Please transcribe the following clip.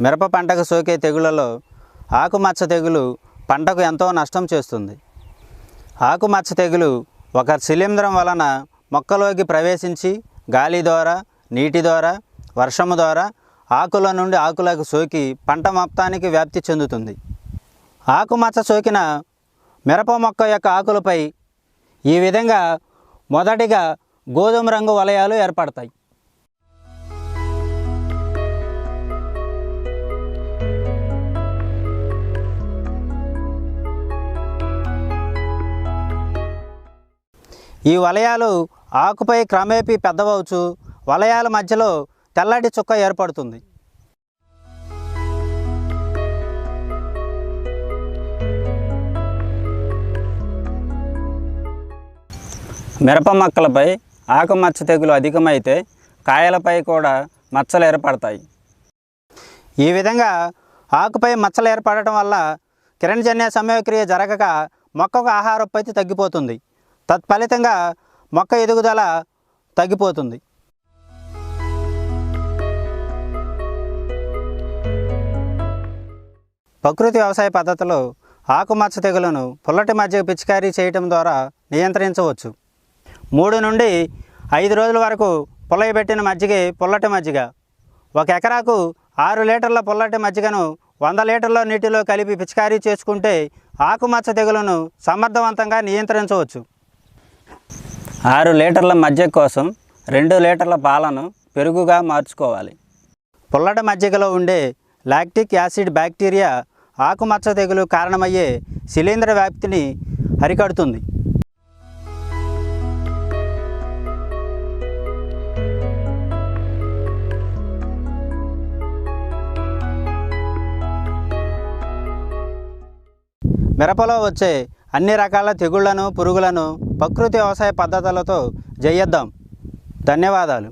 మిరప పంటకు సోకే తెగుళ్లలో ఆకుమచ్చ తెగులు పంటకు ఎంతో నష్టం చేస్తుంది. ఆకుమచ్చ తెగులు ఒక శిలీంధ్రం వలన మొక్కలోకి ప్రవేశించి గాలి ద్వారా, నీటి ద్వారా, వర్షము ద్వారా ఆకుల నుండి ఆకులకు సోకి పంట మొత్తానికి వ్యాప్తి చెందుతుంది. ఆకుమచ్చ సోకిన మిరప మొక్క యొక్క ఆకులపై ఈ విధంగా మొదటిగా గోధుమ రంగు వలయాలు ఏర్పడతాయి. ఈ వలయాలు ఆకుపై క్రమేపీ పెద్దవవచ్చు. వలయాల మధ్యలో తెల్లటి చుక్క ఏర్పడుతుంది. మిరప మొక్కలపై ఆకుమచ్చ తెగులు అధికమైతే కాయలపై కూడా మచ్చలు ఏర్పడతాయి. ఈ విధంగా ఆకుపై మచ్చలు ఏర్పడటం వల్ల కిరణజన్య సమయక్రియ జరగక మొక్కకు ఆహారోత్పత్తి తగ్గిపోతుంది. తత్ఫలితంగా మొక్క ఎదుగుదల తగ్గిపోతుంది. ప్రకృతి వ్యవసాయ పద్ధతిలో ఆకుమచ్చ తెగులను పుల్లటి మజ్జిగ పిచికారీ చేయటం ద్వారా నియంత్రించవచ్చు. 3 నుండి 5 రోజుల వరకు పుల్లయబెట్టిన మజ్జిగే పుల్లటి మజ్జిగ. 1 ఎకరాకు 6 లీటర్ల పుల్లటి మజ్జిగను 100 లీటర్ల నీటిలో కలిపి పిచికారీ చేసుకుంటే ఆకుమచ్చ తెగులను సమర్థవంతంగా నియంత్రించవచ్చు. 6 లీటర్ల మజ్జిగ కోసం 2 లీటర్ల పాలను పెరుగుగా మార్చుకోవాలి. పుల్లటి మజ్జిగలో ఉండే లాక్టిక్ యాసిడ్ బ్యాక్టీరియా ఆకుమచ్చ తెగులు కారణమయ్యే శిలీంధ్ర వ్యాప్తిని అరికడుతుంది. మిరపలో వచ్చే అన్ని రకాల తెగుళ్లను, పురుగులను ప్రకృతి వ్యవసాయ పద్ధతులతో జయిద్దాం. ధన్యవాదాలు.